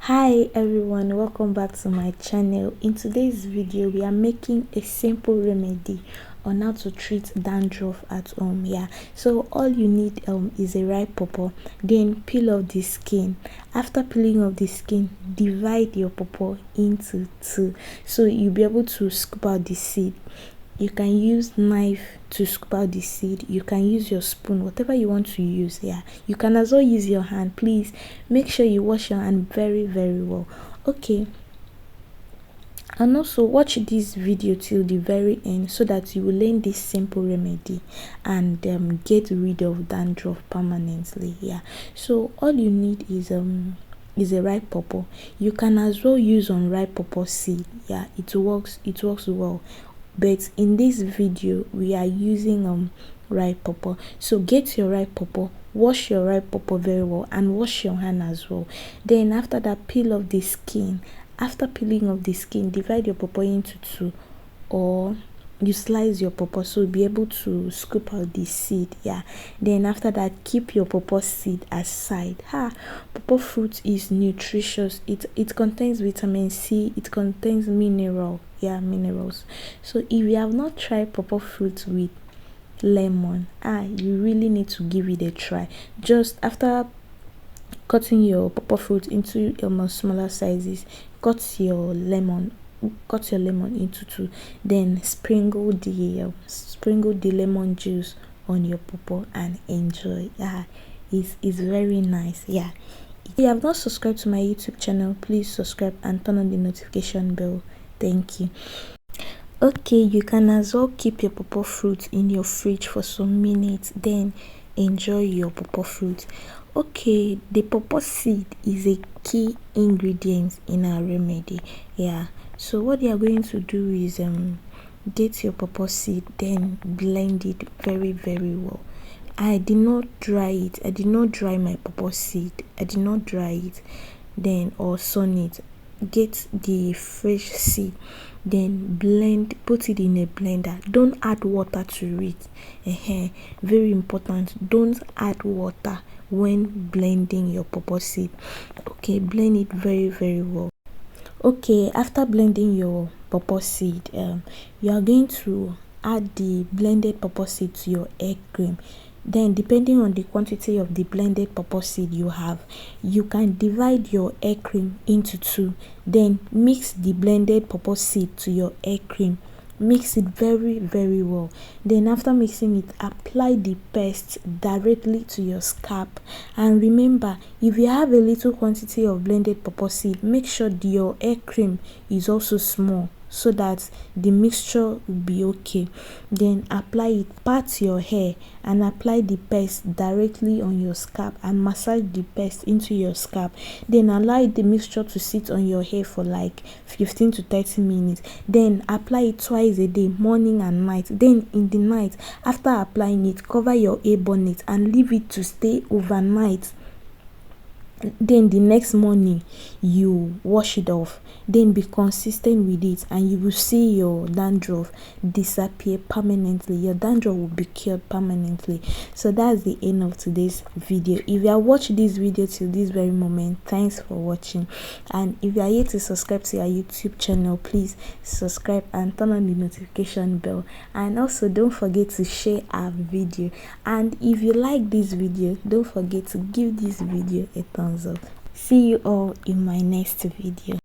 Hi everyone, welcome back to my channel. In today's video we are making a simple remedy on how to treat dandruff at home. So all you need is a ripe pawpaw. Then peel off the skin. After peeling off the skin, divide your pawpaw into two so you'll be able to scoop out the seed. You can use knife to scoop out the seed. You can use your spoon, whatever you want to use. You can as well use your hand. Please make sure you wash your hand very well. Okay, and also watch this video till the very end so that you will learn this simple remedy and get rid of dandruff permanently. So all you need is a ripe pawpaw. You can as well use unripe pawpaw seed. It works well, but in this video we are using ripe pawpaw. So get your ripe pawpaw, wash your ripe pawpaw very well, and wash your hand as well. Then after that, peel off the skin. After peeling off the skin, divide your pawpaw into two, or you slice your pawpaw so you'll be able to scoop out the seed. Then after that, keep your pawpaw seed aside. Pawpaw fruit is nutritious. It contains vitamin C. It contains minerals. So if you have not tried pawpaw fruit with lemon, you really need to give it a try. Just after cutting your pawpaw fruit into smaller sizes, cut your lemon into two. Then sprinkle the lemon juice on your pawpaw and enjoy. It's very nice. If you have not subscribed to my YouTube channel, please subscribe and turn on the notification bell. Thank you. Okay, you can as well keep your pawpaw fruit in your fridge for some minutes, then enjoy your pawpaw fruit. Okay, the pawpaw seed is a key ingredient in our remedy. So what you are going to do is get your pawpaw seed, then blend it very well. I did not dry it. I did not dry my pawpaw seed. I did not dry it then or sun it. Get the fresh seed, then blend, put it in a blender. Don't add water to it. Very important, don't add water when blending your pawpaw seed. Okay, blend it very well. Okay, after blending your pawpaw seed, you are going to add the blended pawpaw seed to your egg cream. Then depending on the quantity of the blended pawpaw seed you have, you can divide your egg cream into two. Then mix the blended pawpaw seed to your egg cream. Mix it very well. Then after mixing it, apply the paste directly to your scalp. And remember, if you have a little quantity of blended pawpaw seed, make sure your egg cream is also small so that the mixture will be okay. Then apply it, pat your hair and apply the paste directly on your scalp and massage the paste into your scalp. Then allow the mixture to sit on your hair for like 15 to 30 minutes. Then apply it twice a day, morning and night. Then in the night, after applying it, cover your hair bonnet and leave it to stay overnight. Then the next morning you wash it off. Then be consistent with it and you will see your dandruff disappear permanently. Your dandruff will be cured permanently. So that's the end of today's video. If you have watched this video till this very moment, thanks for watching. And if you are yet to subscribe to our YouTube channel, please subscribe and turn on the notification bell. And also don't forget to share our video. And if you like this video, don't forget to give this video a thumbs up. See you all in my next video.